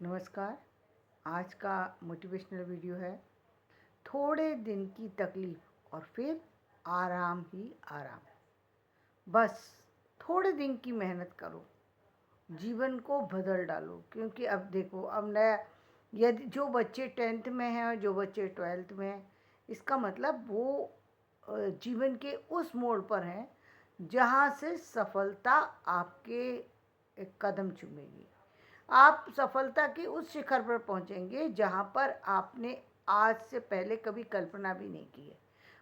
नमस्कार। आज का मोटिवेशनल वीडियो है थोड़े दिन की तकलीफ और फिर आराम ही आराम। बस थोड़े दिन की मेहनत करो, जीवन को बदल डालो। क्योंकि अब देखो, अब नया, यदि जो बच्चे 10th में हैं और जो बच्चे 12th में हैं, इसका मतलब वो जीवन के उस मोड़ पर हैं जहाँ से सफलता आपके एक कदम चूमेगी। आप सफलता के उस शिखर पर पहुंचेंगे जहां पर आपने आज से पहले कभी कल्पना भी नहीं की है।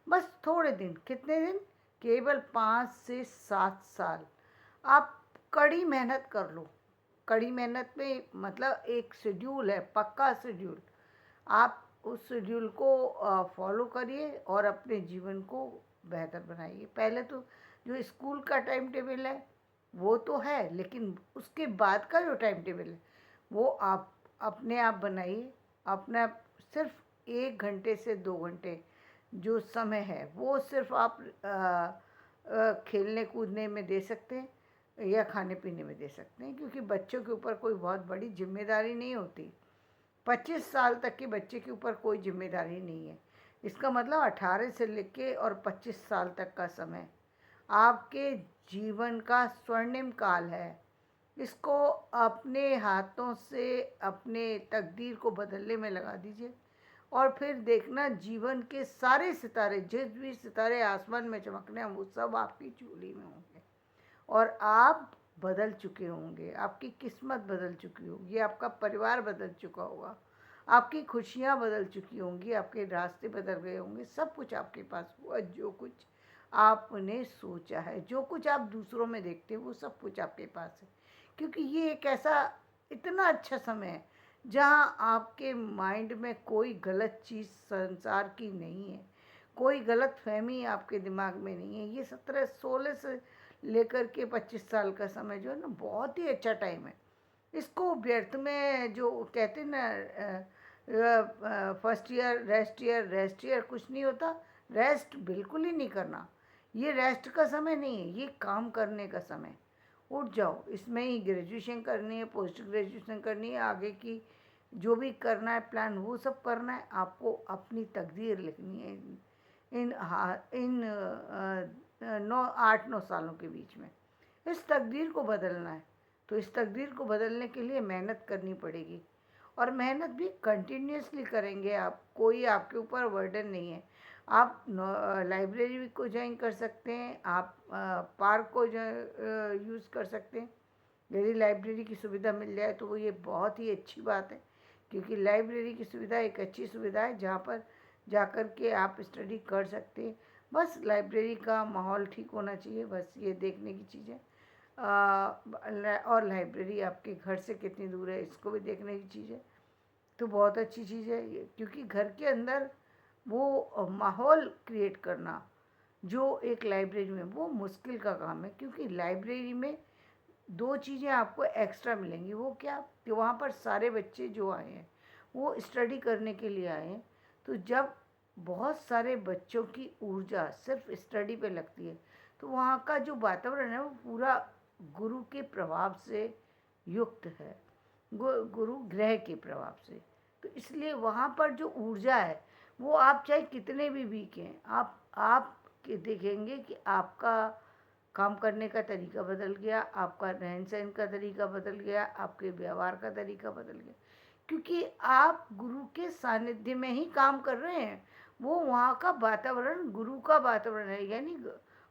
बस थोड़े दिन, कितने दिन? केवल 5 से 7 साल। आप कड़ी मेहनत कर लो। कड़ी मेहनत में मतलब एक शेड्यूल है, पक्का शेड्यूल। आप उस शेड्यूल को फॉलो करिए और अपने जीवन को बेहतर बनाइए। पहले तो जो स्कूल का टाइम टेबल है वो तो है, लेकिन उसके बाद का जो टाइम टेबल है वो आप अपने आप बनाइए। अपना सिर्फ 1 घंटे से 2 घंटे जो समय है वो सिर्फ आप खेलने कूदने में दे सकते हैं या खाने पीने में दे सकते हैं, क्योंकि बच्चों के ऊपर कोई बहुत बड़ी जिम्मेदारी नहीं होती। 25 साल तक के बच्चे के ऊपर कोई जिम्मेदारी नहीं है। इसका मतलब 18 से लेके और 25 साल तक का समय आपके जीवन का स्वर्णिम काल है। इसको अपने हाथों से अपने तकदीर को बदलने में लगा दीजिए और फिर देखना जीवन के सारे सितारे, जिस भी सितारे आसमान में चमकने हैं, वो सब आपकी चूली में होंगे और आप बदल चुके होंगे। आपकी किस्मत बदल चुकी होगी, आपका परिवार बदल चुका होगा, आपकी खुशियाँ बदल चुकी होंगी, आपके रास्ते बदल गए होंगे। सब कुछ आपके पास हुआ, जो कुछ आपने सोचा है, जो कुछ आप दूसरों में देखते हो, वो सब कुछ आपके पास है। क्योंकि ये एक ऐसा इतना अच्छा समय है जहाँ आपके माइंड में कोई गलत चीज़ संसार की नहीं है, कोई गलत फहमी आपके दिमाग में नहीं है। ये 17 16 से लेकर के 25 साल का समय जो है ना, बहुत ही अच्छा टाइम है। इसको व्यर्थ में जो कहते हैं ना, first year rest, year rest, year कुछ नहीं होता। रेस्ट बिल्कुल ही नहीं करना। ये रेस्ट का समय नहीं है, ये काम करने का समय। उठ जाओ। इसमें ही ग्रेजुएशन करनी है, पोस्ट ग्रेजुएशन करनी है, आगे की जो भी करना है प्लान वो सब करना है। आपको अपनी तकदीर लिखनी है इन 8 9 सालों के बीच में। इस तकदीर को बदलना है, तो इस तकदीर को बदलने के लिए मेहनत करनी पड़ेगी और मेहनत भी कंटिन्यूसली करेंगे आप। कोई आपके ऊपर बर्डन नहीं है। आप लाइब्रेरी को ज्वाइन कर सकते हैं, आप पार्क को यूज़ कर सकते हैं। यदि लाइब्रेरी की सुविधा मिल जाए तो वो ये बहुत ही अच्छी बात है, क्योंकि लाइब्रेरी की सुविधा एक अच्छी सुविधा है जहाँ पर जाकर के आप स्टडी कर सकते हैं। बस लाइब्रेरी का माहौल ठीक होना चाहिए, बस ये देखने की चीज़ है। और लाइब्रेरी आपके घर से कितनी दूर है, इसको भी देखने की चीज़ है। तो बहुत अच्छी चीज़ है ये, क्योंकि घर के अंदर वो माहौल क्रिएट करना जो एक लाइब्रेरी में, वो मुश्किल का काम है। क्योंकि लाइब्रेरी में 2 चीज़ें आपको एक्स्ट्रा मिलेंगी। वो क्या? कि वहाँ पर सारे बच्चे जो आए हैं वो स्टडी करने के लिए आए हैं। तो जब बहुत सारे बच्चों की ऊर्जा सिर्फ स्टडी पे लगती है, तो वहाँ का जो वातावरण है वो पूरा गुरु के प्रभाव से युक्त है, गुरु ग्रह के प्रभाव से। तो इसलिए वहाँ पर जो ऊर्जा है वो, आप चाहे कितने भी वीक हैं, आप देखेंगे कि आपका काम करने का तरीका बदल गया, आपका रहन सहन का तरीका बदल गया, आपके व्यवहार का तरीका बदल गया। क्योंकि आप गुरु के सानिध्य में ही काम कर रहे हैं। वो वहाँ का वातावरण गुरु का वातावरण है, यानी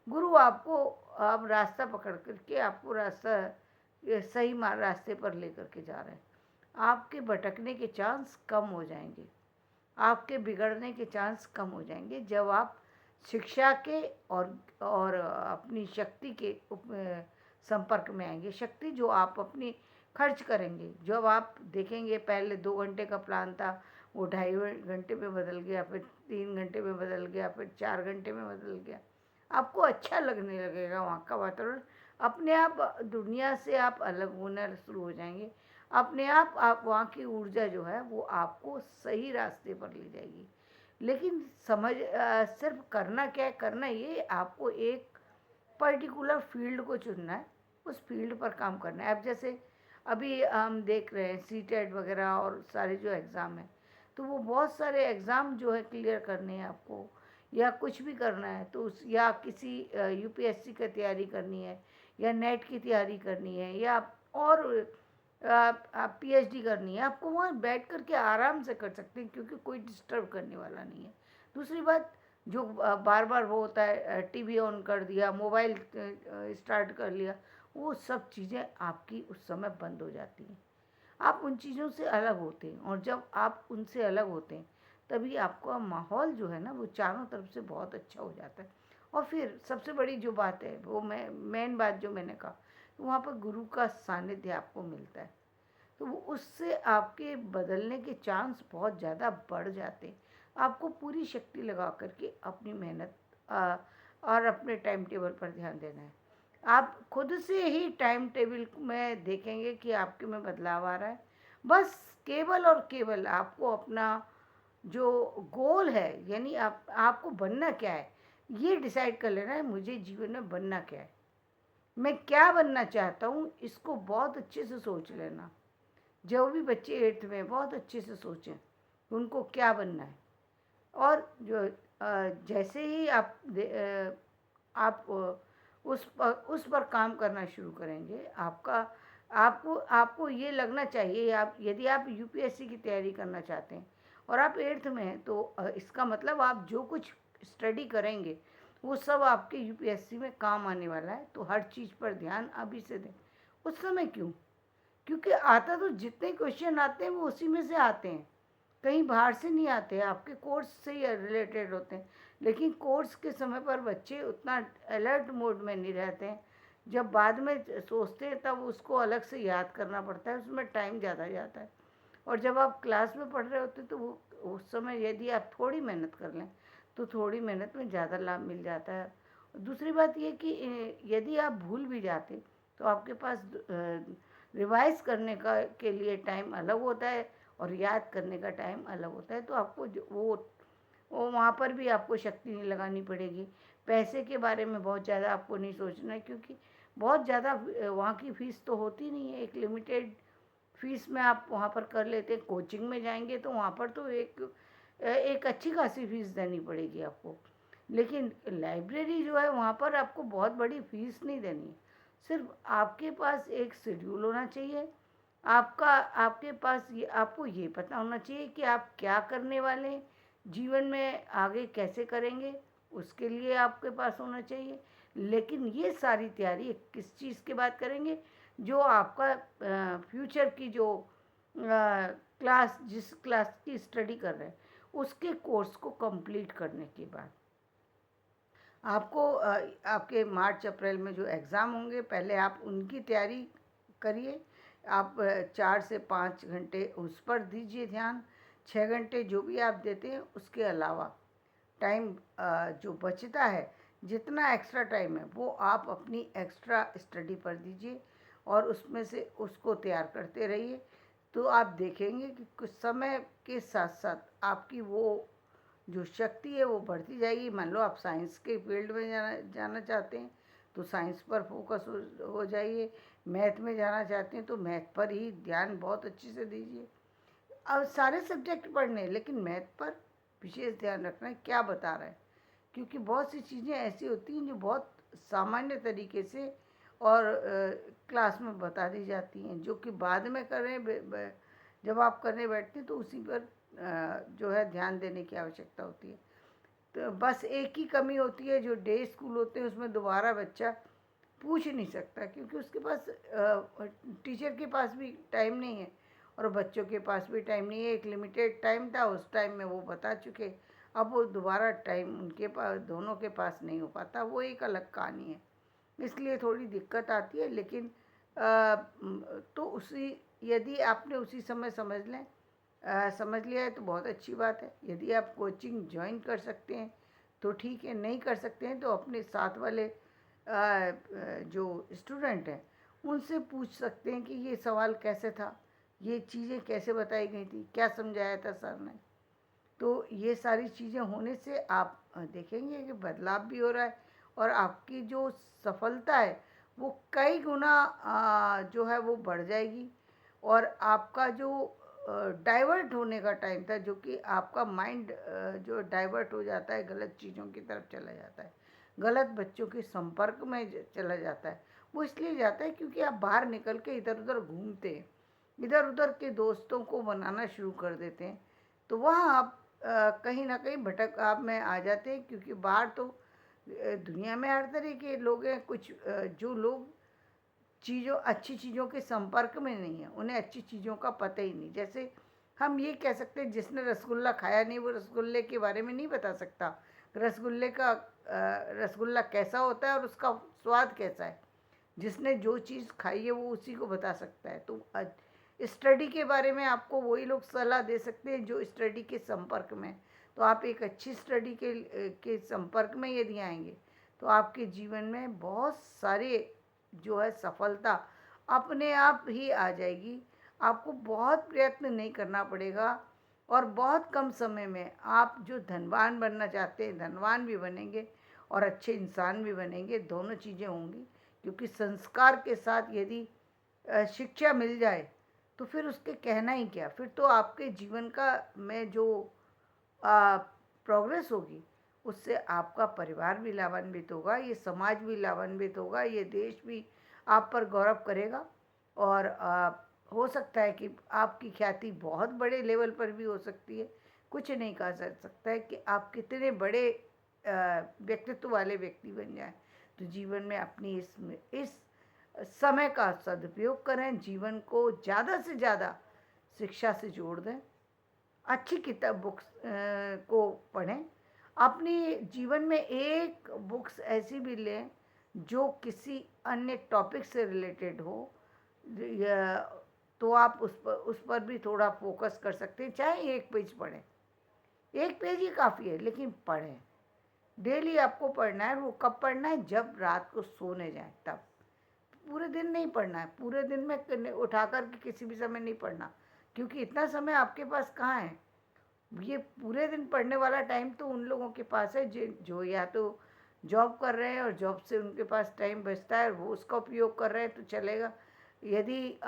गुरु आपको, आप रास्ता पकड़ करके आपको रास्ता सही रास्ते पर लेकर के जा रहे हैं। आपके भटकने के चांस कम हो जाएंगे, आपके बिगड़ने के चांस कम हो जाएंगे जब आप शिक्षा के और अपनी शक्ति के संपर्क में आएंगे। शक्ति जो आप अपनी खर्च करेंगे, जब आप देखेंगे पहले 2 घंटे का प्लान था, वो 2.5 घंटे में बदल गया, फिर 3 घंटे में बदल गया, फिर 4 घंटे में बदल गया। आपको अच्छा लगने लगेगा वहाँ का वातावरण। अपने आप दुनिया से आप अलग होना शुरू हो जाएंगे। अपने आप वहाँ की ऊर्जा जो है वो आपको सही रास्ते पर ले जाएगी। लेकिन सिर्फ करना क्या है? करना ये, आपको एक पर्टिकुलर फील्ड को चुनना है, उस फील्ड पर काम करना है। अब जैसे अभी हम देख रहे हैं सीटेट वगैरह और सारे जो एग्ज़ाम हैं, तो वो बहुत सारे एग्ज़ाम जो है क्लियर करने हैं आपको, या कुछ भी करना है तो उस, या किसी यूपीएससी की तैयारी करनी है, या नेट की तैयारी करनी है, या और आप पीएचडी करनी है, आपको वहाँ बैठ कर के आराम से कर सकते हैं, क्योंकि कोई डिस्टर्ब करने वाला नहीं है। दूसरी बात, जो बार बार वो होता है, टीवी ऑन कर दिया, मोबाइल स्टार्ट कर लिया, वो सब चीज़ें आपकी उस समय बंद हो जाती हैं। आप उन चीज़ों से अलग होते हैं, और जब आप उनसे अलग होते हैं तभी आपका माहौल जो है ना, वो चारों तरफ से बहुत अच्छा हो जाता है। और फिर सबसे बड़ी जो बात है, वो मेन बात जो मैंने कहा, वहाँ पर गुरु का सानिध्य आपको मिलता है, तो वो उससे आपके बदलने के चांस बहुत ज़्यादा बढ़ जाते हैं। आपको पूरी शक्ति लगा करके अपनी मेहनत और अपने टाइम टेबल पर ध्यान देना है। आप खुद से ही टाइम टेबल में देखेंगे कि आपके में बदलाव आ रहा है। बस केवल और केवल आपको अपना जो गोल है, यानी आपको बनना क्या है, ये डिसाइड कर लेना है। मुझे जीवन में बनना क्या है, मैं क्या बनना चाहता हूँ, इसको बहुत अच्छे से सोच लेना। जो भी बच्चे 8th में, बहुत अच्छे से सोचें कि उनको क्या बनना है। और जो जैसे ही आप उस पर काम करना शुरू करेंगे, आपका आपको आपको ये लगना चाहिए, आप यदि आप यूपीएससी की तैयारी करना चाहते हैं और आप 8th में हैं, तो इसका मतलब आप जो कुछ स्टडी करेंगे वो सब आपके यूपीएससी में काम आने वाला है। तो हर चीज़ पर ध्यान अभी से दें। उस समय क्यों? क्योंकि आता तो जितने क्वेश्चन आते हैं वो उसी में से आते हैं, कहीं बाहर से नहीं आते हैं, आपके कोर्स से ही रिलेटेड होते हैं। लेकिन कोर्स के समय पर बच्चे उतना अलर्ट मोड में नहीं रहते हैं, जब बाद में सोचते हैं तब उसको अलग से याद करना पड़ता है, उसमें टाइम ज़्यादा जाता है। और जब आप क्लास में पढ़ रहे होते हैं तो वो उस समय यदि आप थोड़ी मेहनत कर लें तो थोड़ी मेहनत में ज़्यादा लाभ मिल जाता है। दूसरी बात ये कि यदि आप भूल भी जाते तो आपके पास रिवाइज करने का के लिए टाइम अलग होता है, और याद करने का टाइम अलग होता है। तो आपको वो वहाँ पर भी आपको शक्ति नहीं लगानी पड़ेगी। पैसे के बारे में बहुत ज़्यादा आपको नहीं सोचना है, क्योंकि बहुत ज़्यादा वहाँ की फ़ीस तो होती नहीं है, एक लिमिटेड फ़ीस में आप वहाँ पर कर लेते हैं। कोचिंग में जाएंगे तो वहाँ पर तो एक अच्छी खासी फ़ीस देनी पड़ेगी आपको। लेकिन लाइब्रेरी जो है, वहाँ पर आपको बहुत बड़ी फ़ीस नहीं देनी है। सिर्फ आपके पास एक शेड्यूल होना चाहिए, आपका आपके पास ये आपको ये पता होना चाहिए कि आप क्या करने वाले हैं, जीवन में आगे कैसे करेंगे, उसके लिए आपके पास होना चाहिए। लेकिन ये सारी तैयारी किस चीज़ के बाद करेंगे? जो आपका फ्यूचर की जो क्लास, जिस क्लास की स्टडी कर रहे हैं, उसके कोर्स को कंप्लीट करने के बाद आपको आपके मार्च अप्रैल में जो एग्ज़ाम होंगे, पहले आप उनकी तैयारी करिए। आप 4 से 5 घंटे उस पर दीजिए ध्यान। 6 घंटे जो भी आप देते हैं, उसके अलावा टाइम जो बचता है, जितना एक्स्ट्रा टाइम है, वो आप अपनी एक्स्ट्रा स्टडी पर दीजिए और उसमें से उसको तैयार करते रहिए। तो आप देखेंगे कि कुछ समय के साथ साथ आपकी वो जो शक्ति है वो बढ़ती जाएगी। मान लो आप साइंस के फील्ड में जाना जाना चाहते हैं तो साइंस पर फोकस हो जाइए। मैथ में जाना चाहते हैं तो मैथ पर ही ध्यान बहुत अच्छे से दीजिए। अब सारे सब्जेक्ट पढ़ने हैं, लेकिन मैथ पर विशेष ध्यान रखना है क्या बता रहा है, क्योंकि बहुत सी चीज़ें ऐसी होती हैं जो बहुत सामान्य तरीके से और क्लास में बता दी जाती हैं, जो कि बाद में जब आप करने बैठते हैं तो उसी पर जो है ध्यान देने की आवश्यकता होती है। तो बस एक ही कमी होती है, जो डे स्कूल होते हैं उसमें दोबारा बच्चा पूछ नहीं सकता, क्योंकि उसके पास टीचर के पास भी टाइम नहीं है और बच्चों के पास भी टाइम नहीं है। एक लिमिटेड टाइम था, उस टाइम में वो बता चुके, अब वो दोबारा टाइम उनके पास, दोनों के पास नहीं हो पाता, वो एक अलग कहानी है। इसलिए थोड़ी दिक्कत आती है। लेकिन तो उसी यदि आपने उसी समय समझ लिया है तो बहुत अच्छी बात है। यदि आप कोचिंग ज्वाइन कर सकते हैं तो ठीक है, नहीं कर सकते हैं तो अपने साथ वाले जो स्टूडेंट हैं उनसे पूछ सकते हैं कि ये सवाल कैसे था, ये चीज़ें कैसे बताई गई थी, क्या समझाया था सर ने। तो ये सारी चीज़ें होने से आप देखेंगे कि बदलाव भी हो रहा है और आपकी जो सफलता है वो कई गुना जो है वो बढ़ जाएगी। और आपका जो डाइवर्ट होने का टाइम था, जो कि आपका माइंड जो डाइवर्ट हो जाता है, गलत चीज़ों की तरफ चला जाता है, गलत बच्चों के संपर्क में चला जाता है, वो इसलिए जाता है क्योंकि आप बाहर निकल के इधर उधर घूमते हैं, इधर उधर के दोस्तों को बनाना शुरू कर देते हैं। तो वहाँ आप कहीं ना कहीं भटक आप में आ जाते हैं, क्योंकि बाहर तो दुनिया में हर तरह के लोग हैं। कुछ जो लोग चीज़ों अच्छी चीज़ों के संपर्क में नहीं है, उन्हें अच्छी चीज़ों का पता ही नहीं। जैसे हम ये कह सकते हैं, जिसने रसगुल्ला खाया नहीं वो रसगुल्ले के बारे में नहीं बता सकता, रसगुल्ले का रसगुल्ला कैसा होता है और उसका स्वाद कैसा है। जिसने जो चीज़ खाई है वो उसी को बता सकता है। तो स्टडी के बारे में आपको वही लोग सलाह दे सकते हैं जो स्टडी के संपर्क में। तो आप एक अच्छी स्टडी के संपर्क में यदि आएंगे तो आपके जीवन में बहुत सारे जो है सफलता अपने आप ही आ जाएगी। आपको बहुत प्रयत्न नहीं करना पड़ेगा और बहुत कम समय में आप जो धनवान बनना चाहते हैं धनवान भी बनेंगे और अच्छे इंसान भी बनेंगे। दोनों चीज़ें होंगी, क्योंकि संस्कार के साथ यदि शिक्षा मिल जाए तो फिर उसके कहना ही क्या। फिर तो आपके जीवन का में जो प्रोग्रेस होगी उससे आपका परिवार भी लाभान्वित होगा, ये समाज भी लाभान्वित होगा, ये देश भी आप पर गौरव करेगा। और हो सकता है कि आपकी ख्याति बहुत बड़े लेवल पर भी हो सकती है। कुछ नहीं कहा जा सकता है कि आप कितने बड़े व्यक्तित्व वाले व्यक्ति बन जाएं। तो जीवन में अपनी इस समय का सदुपयोग करें, जीवन को ज़्यादा से ज़्यादा शिक्षा से जोड़ दें, अच्छी किताब बुक्स को पढ़ें। अपनी जीवन में एक बुक्स ऐसी भी लें जो किसी अन्य टॉपिक से रिलेटेड हो, तो आप उस पर भी थोड़ा फोकस कर सकते हैं। चाहे एक पेज पढ़ें, एक पेज ही काफ़ी है, लेकिन पढ़ें। डेली आपको पढ़ना है। वो कब पढ़ना है? जब रात को सोने जाए तब। पूरे दिन नहीं पढ़ना है। पूरे दिन में उठा कर के किसी भी समय नहीं पढ़ना, क्योंकि इतना समय आपके पास कहाँ है। ये पूरे दिन पढ़ने वाला टाइम तो उन लोगों के पास है जो या तो जॉब कर रहे हैं और जॉब से उनके पास टाइम बचता है, वो उसका उपयोग कर रहे हैं तो चलेगा। यदि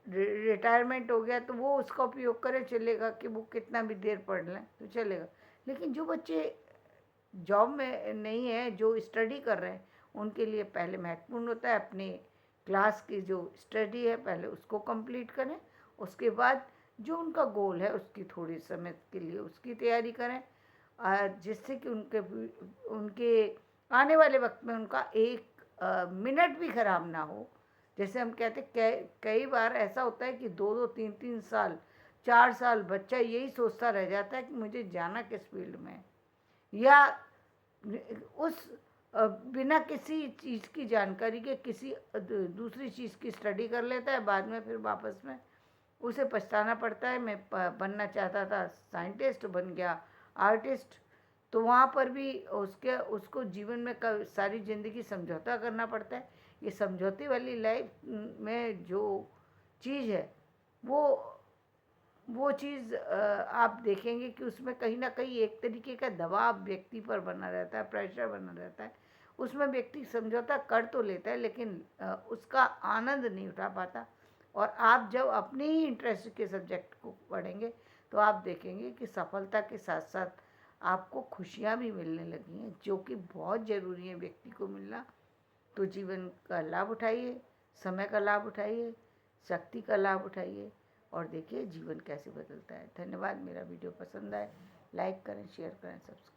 रिटायरमेंट हो गया तो वो उसका उपयोग करें, चलेगा कि वो कितना भी देर पढ़ लें तो चलेगा। लेकिन जो बच्चे जॉब में नहीं है, जो स्टडी कर रहे हैं, उनके लिए पहले महत्वपूर्ण होता है अपने क्लास की जो स्टडी है पहले उसको कंप्लीट करें। उसके बाद जो उनका गोल है उसकी थोड़ी समय के लिए उसकी तैयारी करें, जिससे कि उनके आने वाले वक्त में उनका एक मिनट भी खराब ना हो। जैसे हम कहते कई बार ऐसा होता है कि 2-2, 3-3 साल 4 साल बच्चा यही सोचता रह जाता है कि मुझे जाना किस फील्ड में, या उस बिना किसी चीज़ की जानकारी के किसी दूसरी चीज़ की स्टडी कर लेता है। बाद में फिर वापस में उसे पछताना पड़ता है, मैं बनना चाहता था साइंटिस्ट, बन गया आर्टिस्ट। तो वहाँ पर भी उसको जीवन में सारी ज़िंदगी समझौता करना पड़ता है। ये समझौते वाली लाइफ में जो चीज़ है वो चीज़ आप देखेंगे कि उसमें कहीं ना कहीं एक तरीके का दबाव व्यक्ति पर बना रहता है, प्रेशर बना रहता है। उसमें व्यक्ति समझौता कर तो लेता है, लेकिन उसका आनंद नहीं उठा पाता। और आप जब अपने ही इंटरेस्ट के सब्जेक्ट को पढ़ेंगे तो आप देखेंगे कि सफलता के साथ साथ आपको खुशियाँ भी मिलने लगी हैं, जो कि बहुत ज़रूरी है व्यक्ति को मिलना। तो जीवन का लाभ उठाइए, समय का लाभ उठाइए, शक्ति का लाभ उठाइए और देखिए जीवन कैसे बदलता है। धन्यवाद। मेरा वीडियो पसंद आए लाइक करें, शेयर करें, सब्सक्राइब